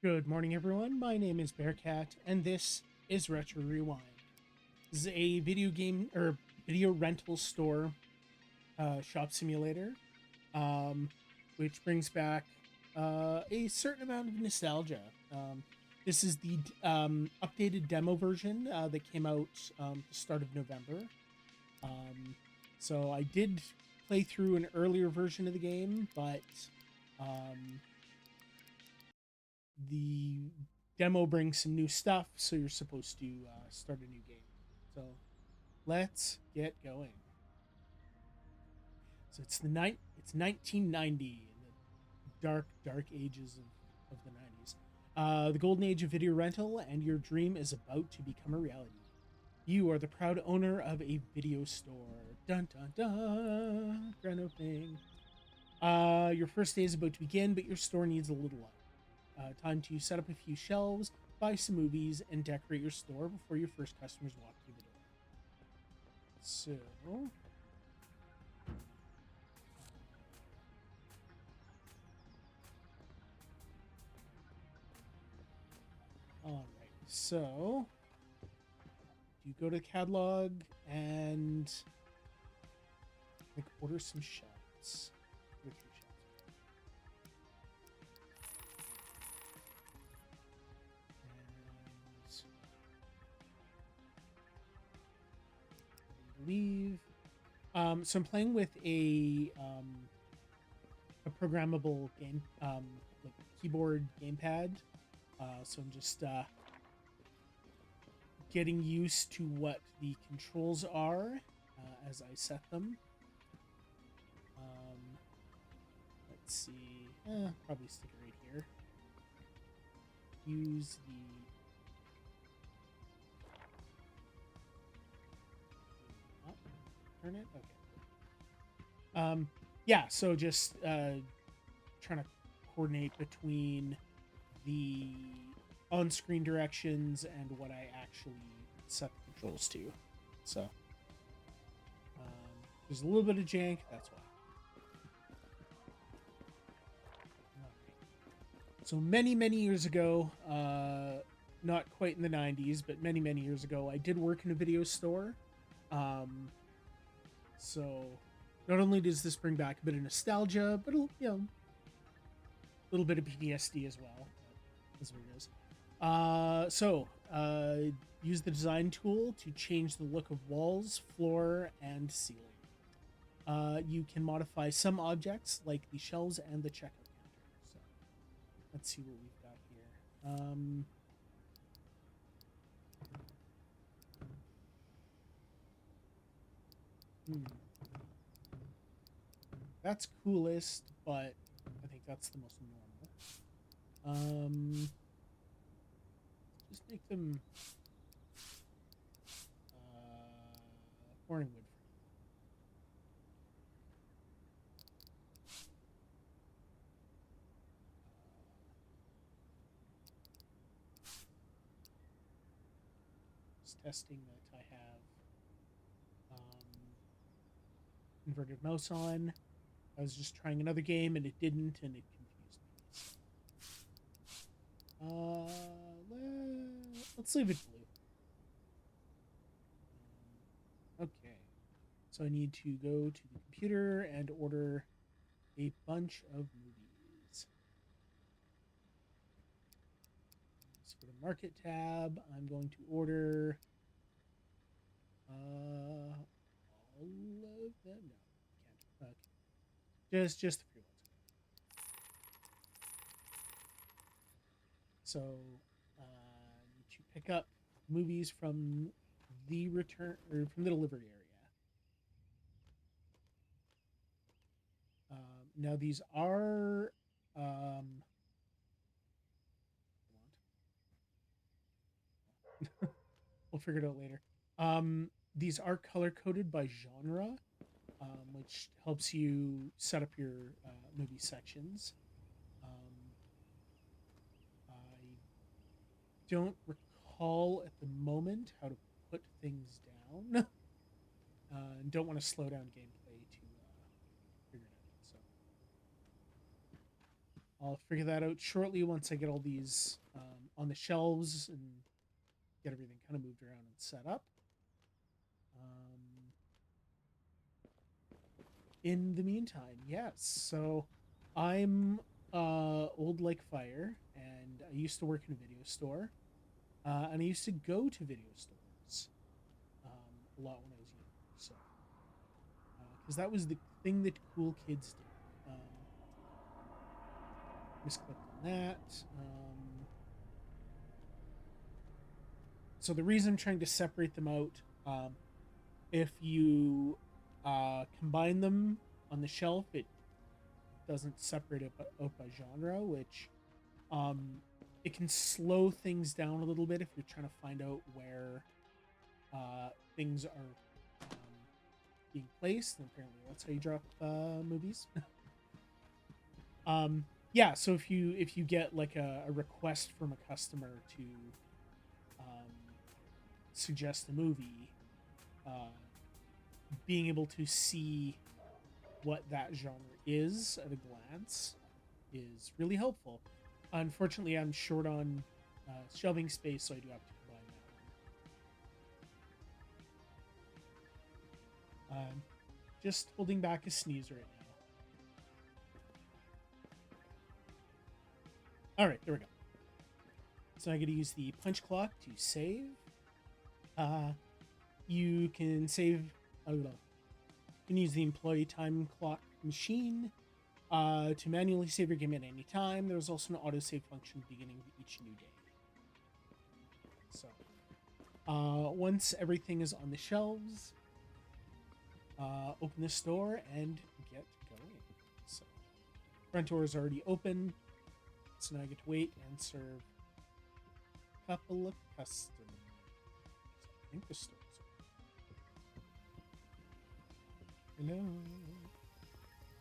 Good morning, everyone. My name is Bearcat, and this is Retro Rewind. This is a video game or video rental store shop simulator, um, which brings back a certain amount of nostalgia. This is the updated demo version that came out the start of November. Um, so I did play through an earlier version of the game, but um, the demo brings some new stuff, so you're supposed to start a new game. So let's get going. So it's 1990 in the dark ages of the 90s. The golden age of video rental, and your dream is about to become a reality. You are the proud owner of a video store. Dun dun dun. Grand opening. Your first day is about to begin, but your store needs a little love. Time to set up a few shelves, buy some movies, and decorate your store before your first customers walk through the door. So, all right. So, you go to the catalog and like order some shelves. Order 3 shelves. And leave. So I'm playing with a programmable game, like keyboard gamepad. So I'm just getting used to what the controls are as I set them. Let's see. Probably stick it right here. Use the. Oh, turn it. Okay. Yeah. So just trying to coordinate between the on-screen directions and what I actually set the controls to. So there's a little bit of jank. That's why. So many years ago, not quite in the 90s, but many years ago, I did work in a video store. Um, so not only does this bring back a bit of nostalgia, but a little bit of PTSD as well. That's what it is. Use the design tool to change the look of walls, floor, and ceiling. You can modify some objects like the shelves and the checkout counter. So let's see what we've got here. Hmm. That's coolest, but I think that's the most normal. Just make them corning wood frame. Just testing that I have inverted mouse on. I was just trying another game and it didn't, and it confused me. Let's leave it blue. Okay. So I need to go to the computer and order a bunch of movies. So for the market tab, I'm going to order all of them. No, can't. Okay. Just the free ones. So need to pick up movies from the return or from the delivery area. Now these are we'll figure it out later. These are color coded by genre, which helps you set up your movie sections. Um, I don't recall at the moment how to put things down, and don't want to slow down gameplay to figure it out. So I'll figure that out shortly once I get all these on the shelves and get everything kind of moved around and set up. In the meantime, yes. So I'm old like fire, and I used to work in a video store, and I used to go to video stores a lot when I was younger. So because that was the thing that cool kids did. Misclicked on that. So the reason I'm trying to separate them out, if you combine them on the shelf, it doesn't separate it out by genre, which um, it can slow things down a little bit if you're trying to find out where things are being placed. And apparently, that's how you drop movies. Yeah, so if you get like a request from a customer to suggest a movie, uh, being able to see what that genre is at a glance is really helpful. Unfortunately, I'm short on shelving space, so I do have to combine that one. Just holding back a sneeze right now. All right, there we go. So I got to use the punch clock to save. You can save. You can use the employee time clock machine to manually save your game at any time. There's also an autosave function beginning of each new day. So once everything is on the shelves, open the store and get going. So front door is already open, so now I get to wait and serve a couple of customers. I think the store's open.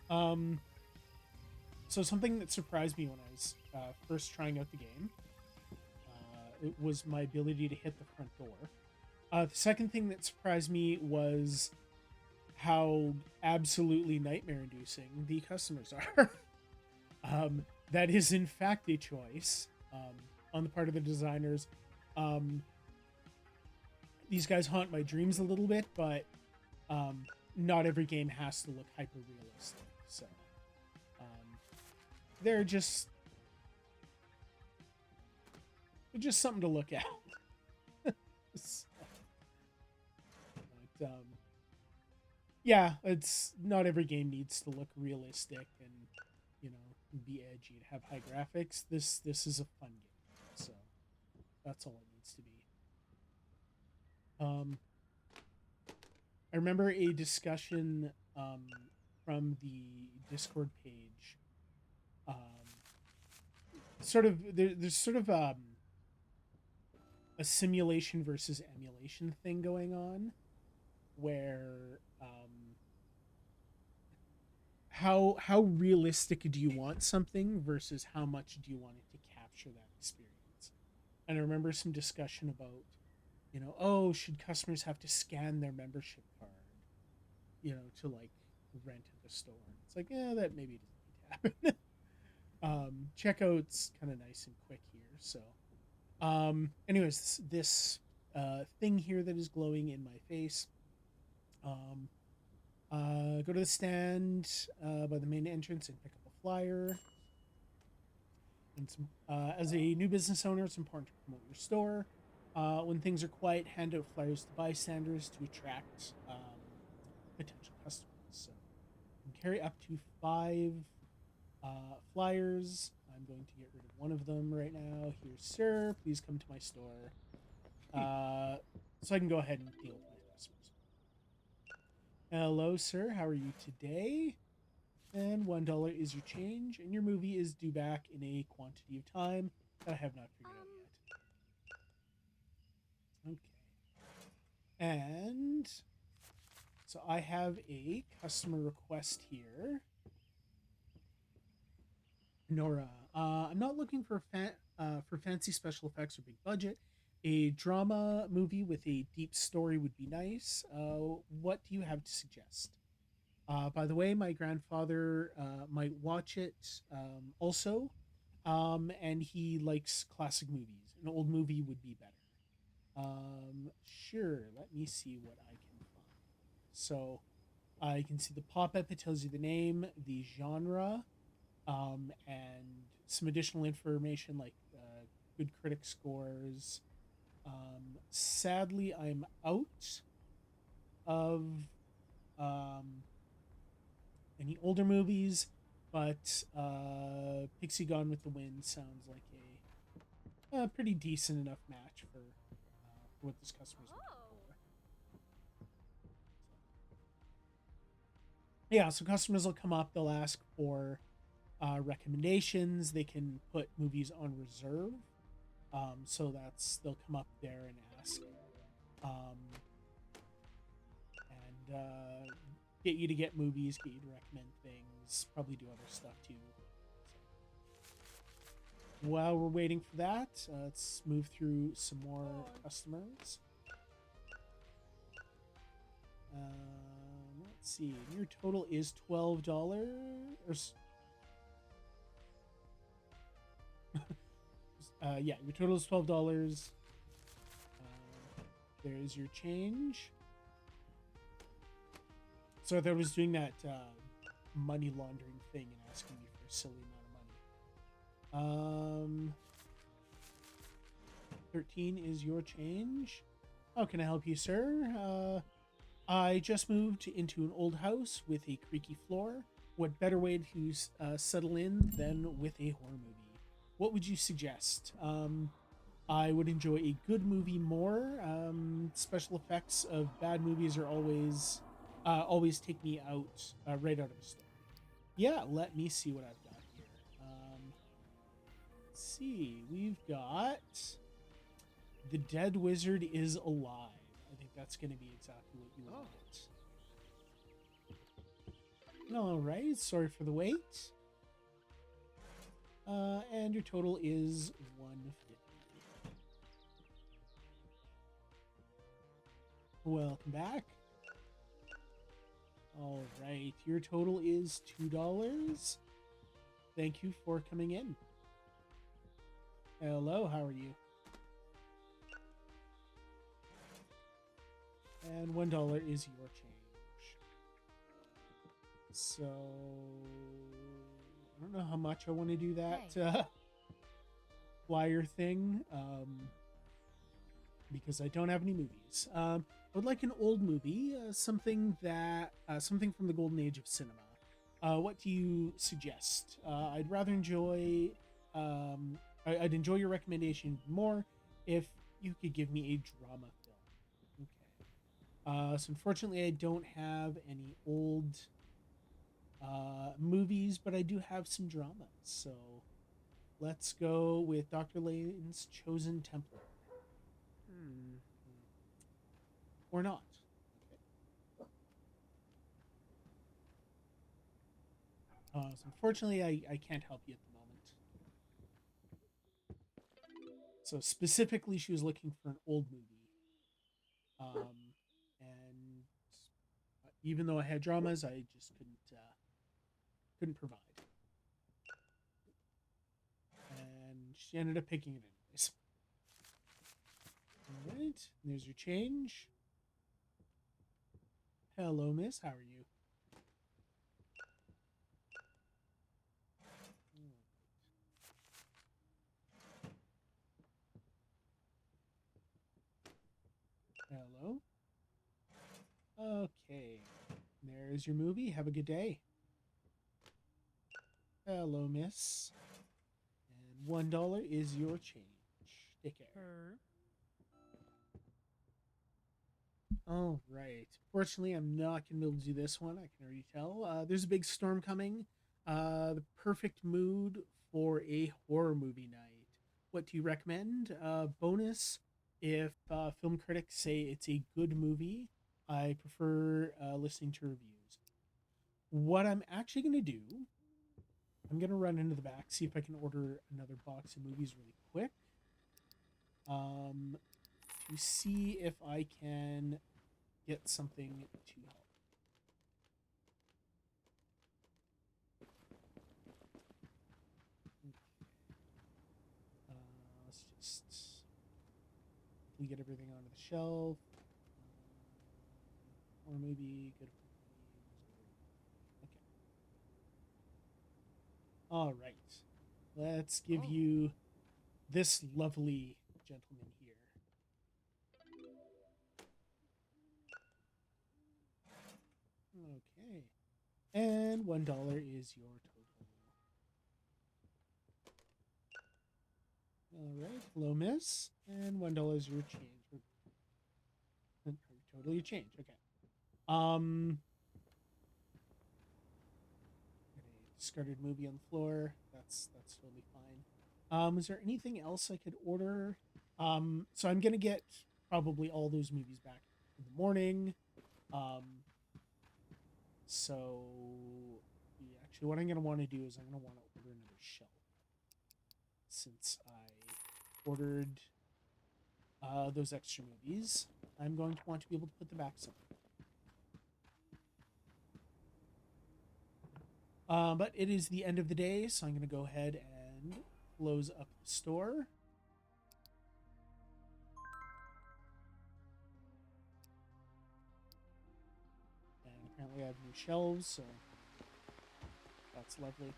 Hello. So something that surprised me when I was first trying out the game, it was my ability to hit the front door. The second thing that surprised me was how absolutely nightmare-inducing the customers are. That is in fact a choice on the part of the designers. These guys haunt my dreams a little bit, but not every game has to look hyper-realistic. So they're just something to look at. So, but, yeah, it's not every game needs to look realistic and be edgy and have high graphics. This is a fun game, so that's all it needs to be. I remember a discussion from the Discord page. There's sort of a simulation versus emulation thing going on, where how realistic do you want something versus how much do you want it to capture that experience. And I remember some discussion about, should customers have to scan their membership card, to like rent at the store? It's like, yeah, that maybe doesn't need to happen. Checkout's kind of nice and quick here. So anyways, this thing here that is glowing in my face, go to the stand by the main entrance and pick up a flyer. And as a new business owner, it's important to promote your store. When things are quiet, hand out flyers to bystanders to attract potential customers. So you can carry up to 5 flyers. I'm going to get rid of one of them right now. Here, sir, please come to my store. So I can go ahead and deal with my customers. Hello, sir. How are you today? And $1 is your change, and your movie is due back in a quantity of time that I have not figured out yet. Okay. And so I have a customer request here. Nora, I'm not looking for fancy special effects or big budget. A drama movie with a deep story would be nice. What do you have to suggest? By the way, my grandfather might watch it also, and he likes classic movies. An old movie would be better. Sure, let me see what I can find. So you can see the pop up, it tells you the name, the genre, and some additional information like good critic scores. Sadly, I'm out of um, any older movies, but Pixie Gone with the Wind sounds like a pretty decent enough match for what this customer's looking for. Yeah, so customers will come up, they'll ask for recommendations. They can put movies on reserve. So they'll come up there and ask, um, and get you to get movies, get you to recommend things, probably do other stuff too. So, while we're waiting for that, let's move through some more customers. Let's see. Your total is $12. Yeah, your total is $12. There's your change. So I thought I was doing that money laundering thing and asking you for a silly amount of money. 13 is your change. How can I help you, sir? I just moved into an old house with a creaky floor. What better way to settle in than with a horror movie? What would you suggest? I would enjoy a good movie more. Special effects of bad movies are always take me out right out of a story. Yeah, let me see what I've got here. Let's see, we've got The Dead Wizard is Alive. I think that's going to be exactly what you want. All right, sorry for the wait. And your total is 150. Welcome back. All right, your total is $2. Thank you for coming in. Hello, how are you? And $1 is your change. So I don't know how much I want to do that flyer thing, because I don't have any movies. I would like an old movie, something from the golden age of cinema. What do you suggest? I'd rather enjoy. I'd enjoy your recommendation more if you could give me a drama film. Okay. So unfortunately, I don't have any old movies, but I do have some dramas. So let's go with Dr. Lane's Chosen Templar. Or not. So unfortunately, I can't help you at the moment. So specifically, she was looking for an old movie. And even though I had dramas, I just couldn't provide. And she ended up picking it anyways. All right, there's your change. Hello, miss. How are you? Hello. Okay. There's your movie. Have a good day. Hello, miss. And $1 is your change. Take care. All right. Fortunately, I'm not going to be able to do this one. I can already tell. There's a big storm coming. The perfect mood for a horror movie night. What do you recommend? Bonus, if film critics say it's a good movie, I prefer listening to reviews. What I'm actually going to do, I'm going to run into the back, see if I can order another box of movies really quick. To see if I can get something to help. quickly get everything onto the shelf. Or maybe go to okay. All right. Let's give Oh, you this lovely gentleman here. Okay. And $1 is your total. All right. Hello, miss. And $1 is your change. Total your change. Okay. Um, got a discarded movie on the floor. That's totally fine. Is there anything else I could order? So I'm gonna get probably all those movies back in the morning. Um, so yeah, actually, what I'm gonna want to do is I'm gonna want to order another shelf since I ordered those extra movies. I'm going to want to be able to put them back somewhere. But it is the end of the day, so I'm going to go ahead and close up the store. And apparently I have new shelves, so that's lovely.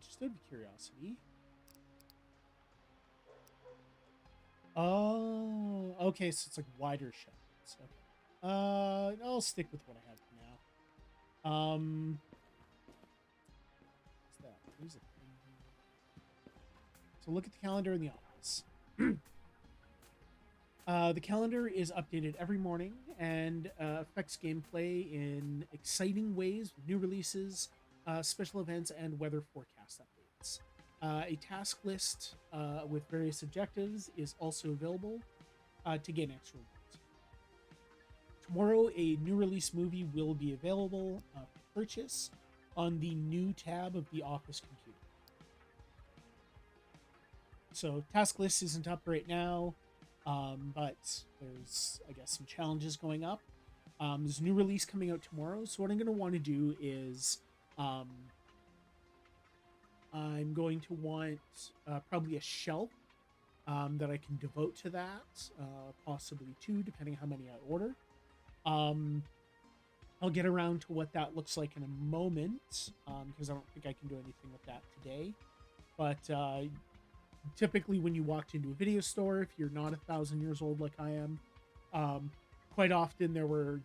Just out of curiosity. Oh, okay, so it's like wider shelves. Okay. I'll stick with what I have for now. What's that? There's a thing here. So look at the calendar in the office. The calendar is updated every morning and affects gameplay in exciting ways with new releases, special events, and weather forecast updates. A task list with various objectives is also available to gain extra rewards. Tomorrow, a new release movie will be available for purchase on the new tab of the Office computer. So, task list isn't up right now, but there's, I guess, some challenges going up. There's a new release coming out tomorrow. So what I'm going to want to do is um, I'm going to want probably a shelf that I can devote to that, possibly two, depending how many I order. Um, I'll get around to what that looks like in a moment because I don't think I can do anything with that today. But typically, when you walked into a video store, if you're not 1,000 years old like I am, um, quite often there were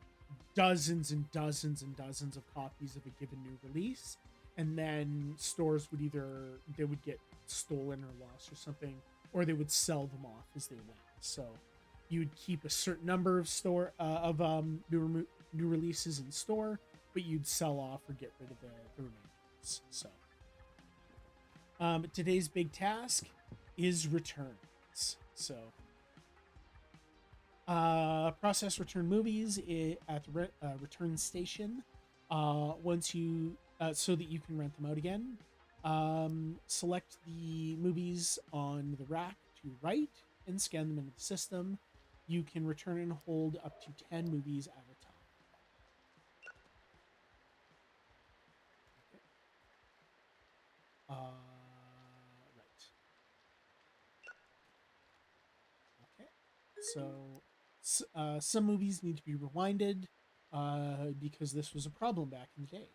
dozens and dozens and dozens of copies of a given new release, and then stores would either they would get stolen or lost or something, or they would sell them off as they went. So you'd keep a certain number of new releases in store, but you'd sell off or get rid of the remaining. So today's big task is returns. So process return movies at the return station once you so that you can rent them out again. Select the movies on the rack to right and scan them into the system. You can return and hold up to 10 movies at a time. Okay. Right. Okay. So some movies need to be rewinded because this was a problem back in the day.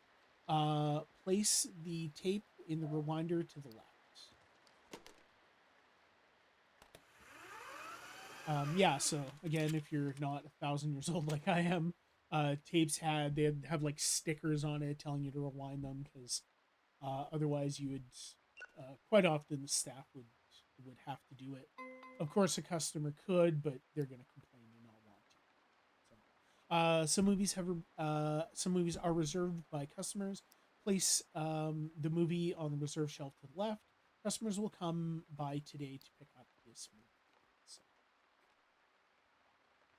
Place the tape in the rewinder to the left. Yeah, so again, if you're not 1,000 years old like I am, they'd have like stickers on it telling you to rewind them because otherwise you would quite often the staff would have to do it. Of course, a customer could, but they're going to complain and not want to. So, some movies are reserved by customers. Place the movie on the reserve shelf to the left. Customers will come by today to pick up this movie.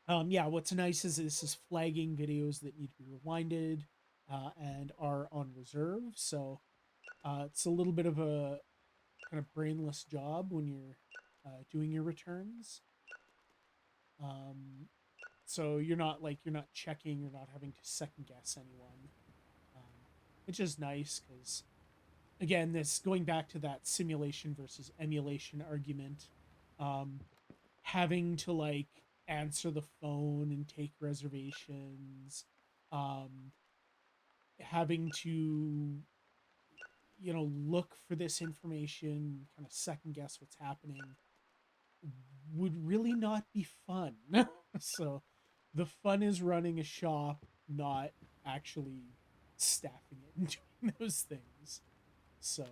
So, yeah, what's nice is this is flagging videos that need to be rewinded and are on reserve. So it's a little bit of a kind of brainless job when you're doing your returns. Um, so you're not checking, you're not having to second guess anyone, which is nice because again, this going back to that simulation versus emulation argument. um, having to like answer the phone and take reservations, um, having to look for this information, kind of second guess what's happening, would really not be fun. So the fun is running a shop, not actually staffing it and doing those things. So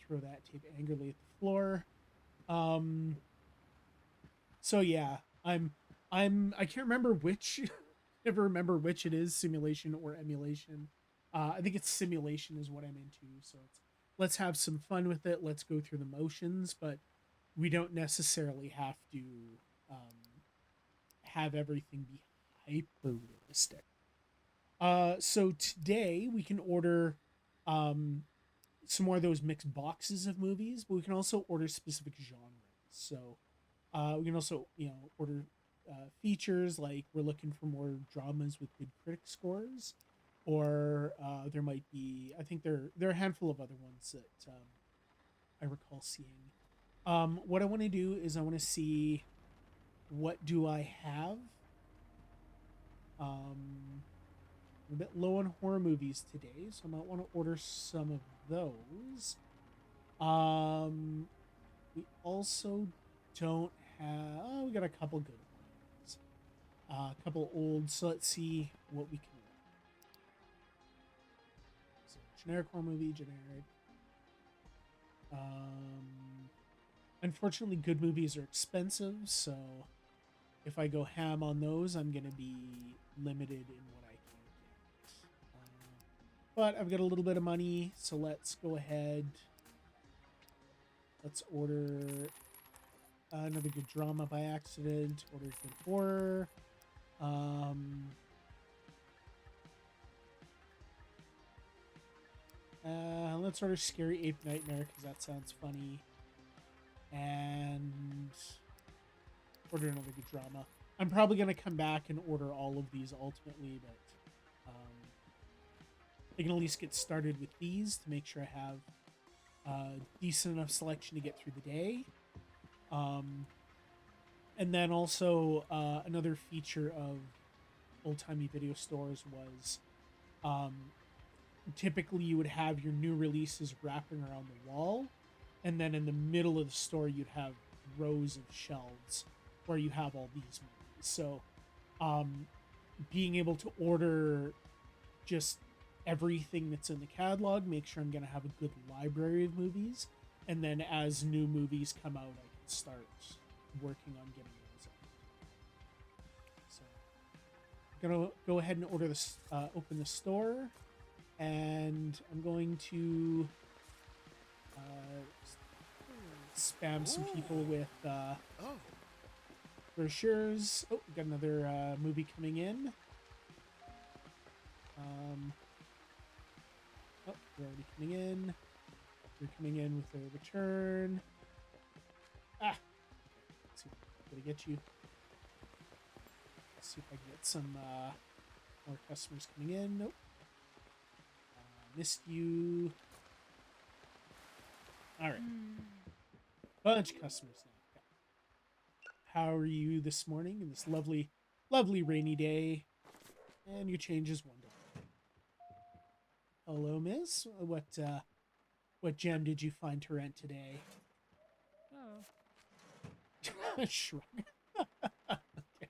throw that tape angrily at the floor. Um, so yeah, I can't remember which never remember which it is, simulation or emulation. I think it's simulation is what I'm into. So it's let's have some fun with it. Let's go through the motions, but we don't necessarily have to have everything be hyper realistic. So today we can order um, some more of those mixed boxes of movies, but we can also order specific genres. So we can also, order features like we're looking for more dramas with good critic scores, or there might be. I think there are a handful of other ones that I recall seeing. What I want to do is I want to see what do I have. I'm a bit low on horror movies today, so I might want to order some of those. We also don't have. Oh, we got a couple good ones. A couple old. So let's see what we can. So generic horror movie, generic. Um, Unfortunately, good movies are expensive, so if I go ham on those, I'm gonna be limited in what I can get. But I've got a little bit of money, so let's go ahead. Let's order another good drama by accident. Order good horror. Let's order Scary Ape Nightmare because that sounds funny. And order another good drama. I'm probably gonna come back and order all of these ultimately, but I can at least get started with these to make sure I have a decent enough selection to get through the day. And then also another feature of old-timey video stores was typically you would have your new releases wrapping around the wall, and then in the middle of the store you'd have rows of shelves where you have all these movies. So being able to order just everything that's in the catalog, make sure I'm going to have a good library of movies, and then as new movies come out I can start working on getting those out. So I'm gonna go ahead and order this, open the store, and I'm going to spam some people with brochures. Oh, we got another movie coming in. Oh, they're already coming in. They're coming in with a return. Ah, let's see if I'm gonna get you. Let's see if I can get some more customers coming in. Nope. Missed you. All right. Bunch of customers now. Okay. How are you this morning in this lovely, lovely rainy day? And your change is $1. Hello, miss. What gem did you find to rent today? Oh. Shrug. Okay.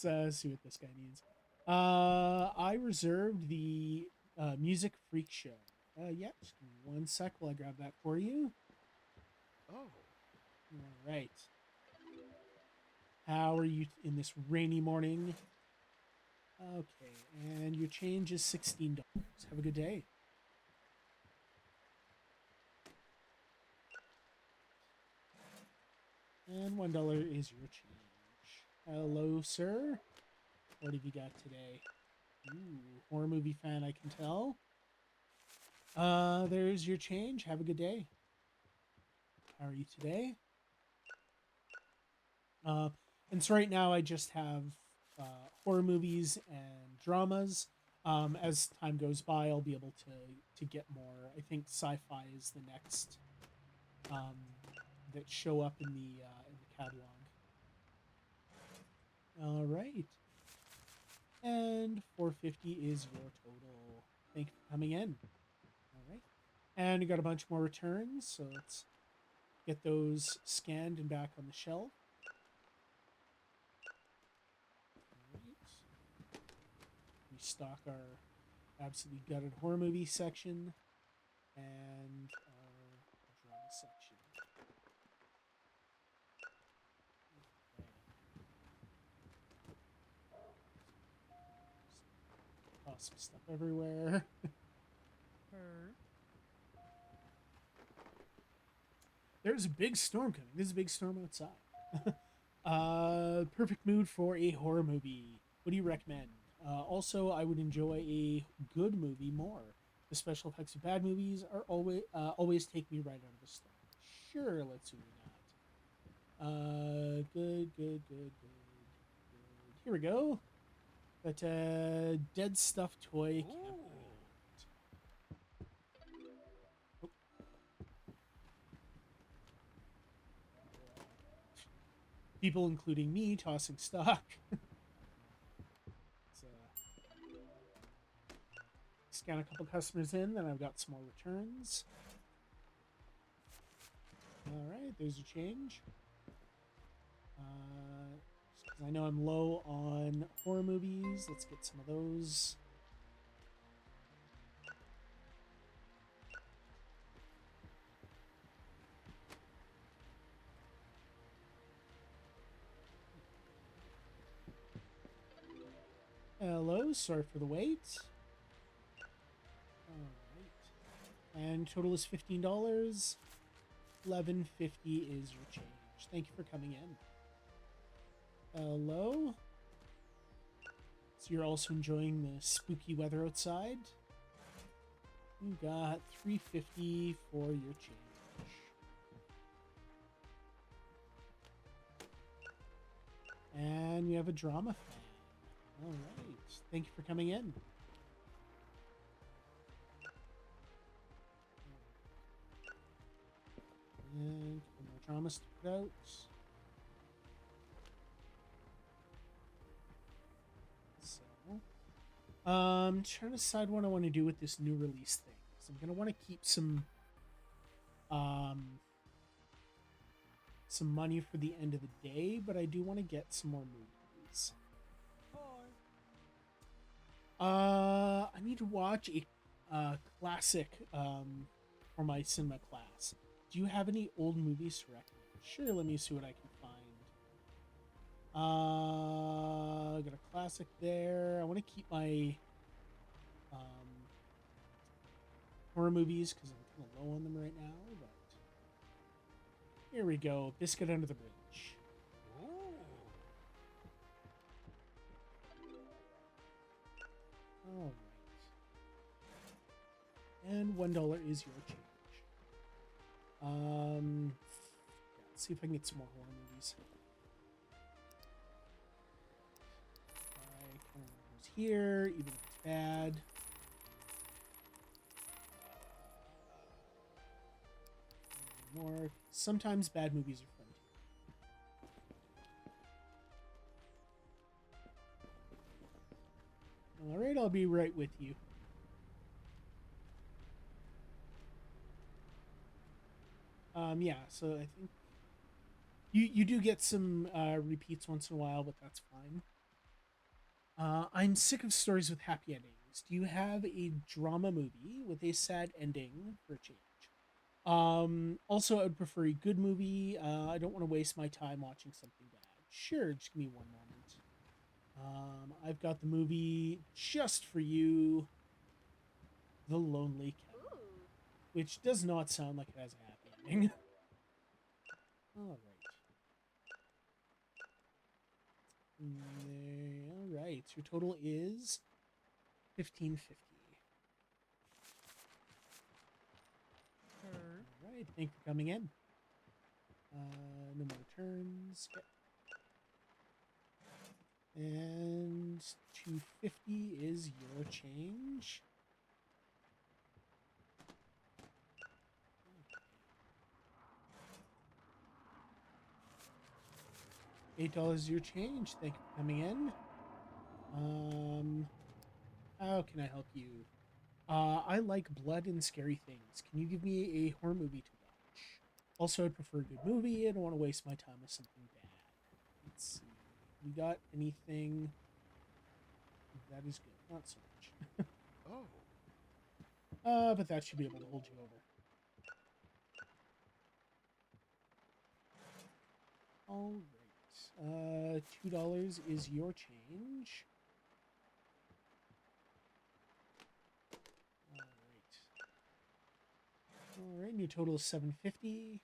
Let's see what this guy needs. I reserved the Music Freak Show. Yeah, just give me 1 sec while I grab that for you. Oh. All right. How are you in this rainy morning? Okay, and your change is $16. Have a good day. And $1 is your change. Hello, sir. What have you got today? Ooh, horror movie fan, I can tell. There's your change. Have a good day. How are you today? And so right now I just have horror movies and dramas. As time goes by, I'll be able to get more. I think sci-fi is the next um, that show up in the catalog. All right, and 450 is your total. Thank you for coming in. All right, and you got a bunch more returns, so let's get those scanned and back on the shelf. All right, we stock our absolutely gutted horror movie section and our drama section. Toss some stuff everywhere. There's a big storm coming. There's a big storm outside. Perfect mood for a horror movie. What do you recommend? Also, I would enjoy a good movie more. The special effects of bad movies are always take me right out of the storm. Sure, let's do that. Good. Here we go. That dead stuffed toy campaign. Oh. People, including me, tossing stock. Scan a couple customers in, then I've got some more returns. All right, there's a change. I know I'm low on horror movies. Let's get some of those. Hello, sorry for the wait. All right, and total is $15. $11.50 is your change. Thank you for coming in. Hello. So you're also enjoying the spooky weather outside. You got $3.50 for your change. And we have a drama fan. All right. Thank you for coming in. And a couple more dramas to put out. Trying to decide what I want to do with this new release thing. So I'm gonna want to keep some money for the end of the day, but I do want to get some more movies. I need to watch a classic for my cinema class. Do you have any old movies to recommend? Sure, let me see what I can find. Got a classic there. I want to keep my horror movies because I'm kind of low on them right now. But here we go. Biscuit Under the Bridge. All right. And $1 is your change. Let's see if I can get some more horror movies. Here, even if it's bad. More. Sometimes bad movies are fun too. All right, I'll be right with you. Yeah. So I think you do get some repeats once in a while, but that's fine. I'm sick of stories with happy endings. Do you have a drama movie with a sad ending for a change? Also, I would prefer a good movie. I don't want to waste my time watching something bad. Sure, just give me one moment. I've got the movie just for you, The Lonely Cat, which does not sound like it has a happy ending. All right. Your total is $15.50. All right. Thank you for coming in. No more turns. Okay. And $2.50 is your change. $8 your change. Thank you for coming in. How can I help you? I like blood and scary things. Can you give me a horror movie to watch? Also, I'd prefer a good movie. I don't want to waste my time with something bad. Let's see. We got anything that is good? Not so much. Oh. But that should be able to hold you over. All right. $2 is your change. All right. All right. Your total is $7.50.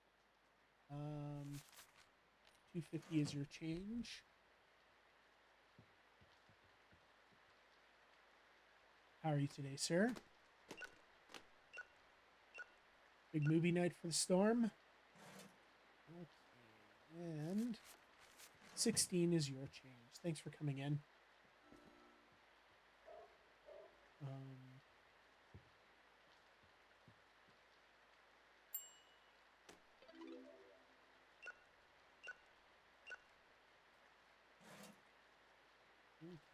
250 is your change. How are you today, sir? Big movie night for the storm. Okay, and 16 is your change. Thanks for coming in.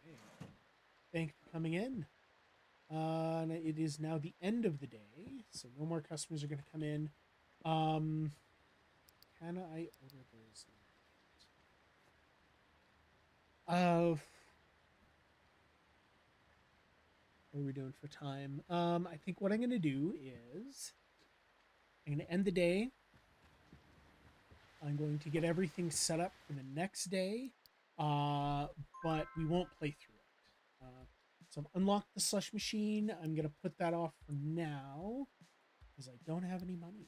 Okay. Thank you for coming in. It is now the end of the day, so no more customers are going to come in. Can I order those? What are we doing for time? I think what I'm going to do is I'm going to end the day. I'm going to get everything set up for the next day, but we won't play through it. So I've unlocked the slush machine. I'm going to put that off for now because I don't have any money.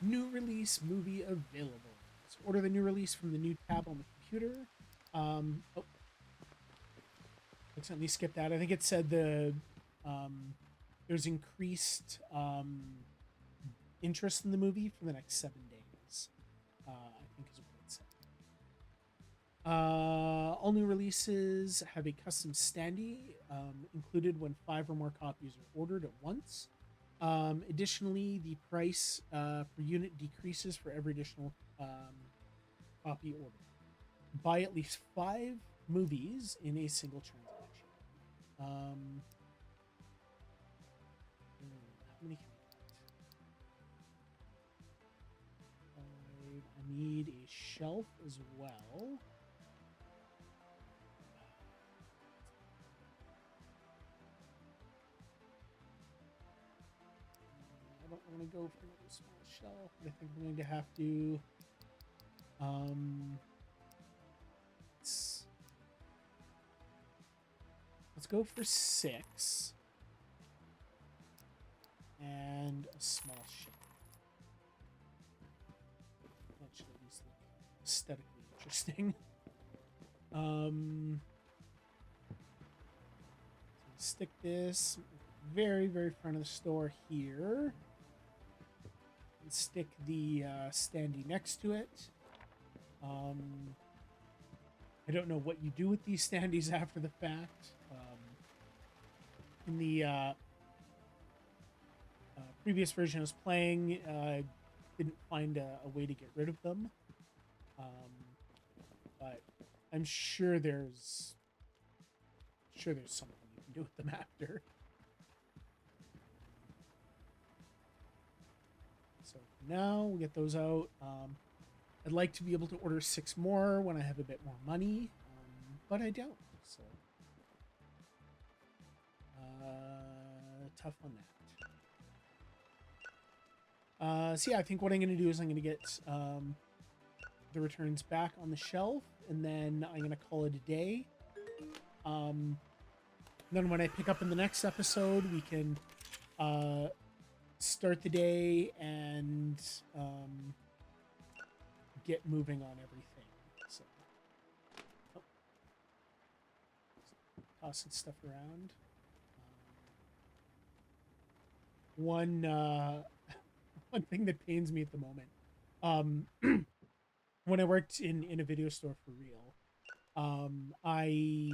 New release movie available. Let's order the new release from the new tab on the computer. Oh, let's let me skip that. I think it said there's increased interest in the movie for the next 7 days. I think is what it said. All new releases have a custom standee included when 5 or more copies are ordered at once. Additionally, the price per unit decreases for every additional copy ordered. Buy at least 5 movies in a single transaction. How many can I get? I need a shelf as well. I don't want to go for another small shelf. I think I'm going to have to let's go for 6 and a small shelf. That should at least look aesthetically interesting. So stick this very, very front of the store here. And stick the standee next to it. I don't know what you do with these standees after the fact. In the previous version I was playing, didn't find a way to get rid of them. But I'm sure there's something you can do with them after. So now we'll get those out. I'd like to be able to order 6 more when I have a bit more money, but I don't. So tough on that. So yeah, I think what I'm going to do is I'm going to get the returns back on the shelf, and then I'm going to call it a day. Then when I pick up in the next episode, we can start the day and get moving on everything. So, tossing stuff around. One thing that pains me at the moment, when I worked in a video store for real, I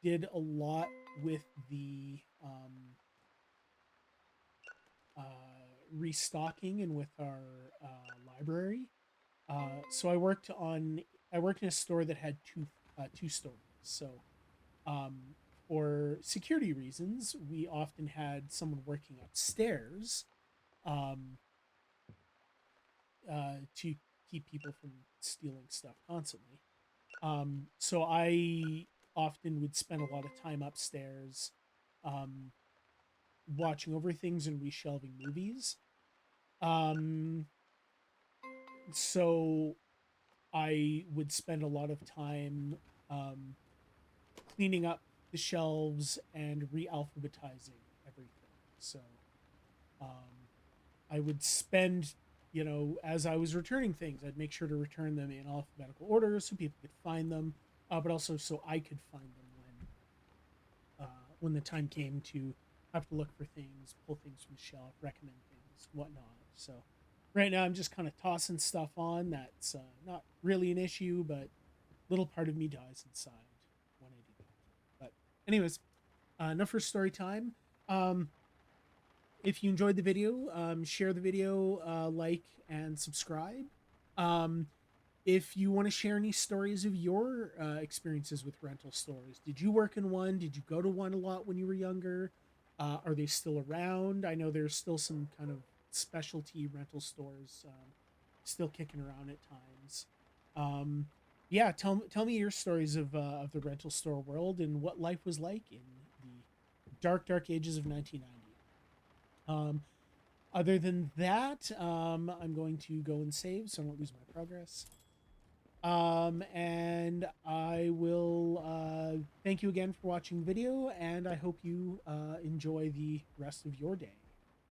did a lot with the restocking and with our library. So I worked in a store that had two stories. So um, for security reasons, we often had someone working upstairs um, to keep people from stealing stuff constantly. So I often would spend a lot of time upstairs, um, watching over things and reshelving movies. Um, so I would spend a lot of time um, cleaning up the shelves and re-alphabetizing everything. So um, I would spend, as I was returning things, I'd make sure to return them in alphabetical order so people could find them, but also so I could find them when the time came to have to look for things, pull things from the shelf, recommend things, whatnot. So right now I'm just kind of tossing stuff on that's not really an issue, but little part of me dies inside when I do that. But anyways, enough for story time. Um, if you enjoyed the video, share the video, like and subscribe. Um, if you want to share any stories of your experiences with rental stores, did you work in one? Did you go to one a lot when you were younger? Are they still around? I know there's still some kind of specialty rental stores still kicking around at times. Um, yeah, tell me your stories of the rental store world and what life was like in the dark ages of 1990. Um, Other than that, I'm going to go and save so I don't lose my progress. And I will thank you again for watching the video, and I hope you enjoy the rest of your day.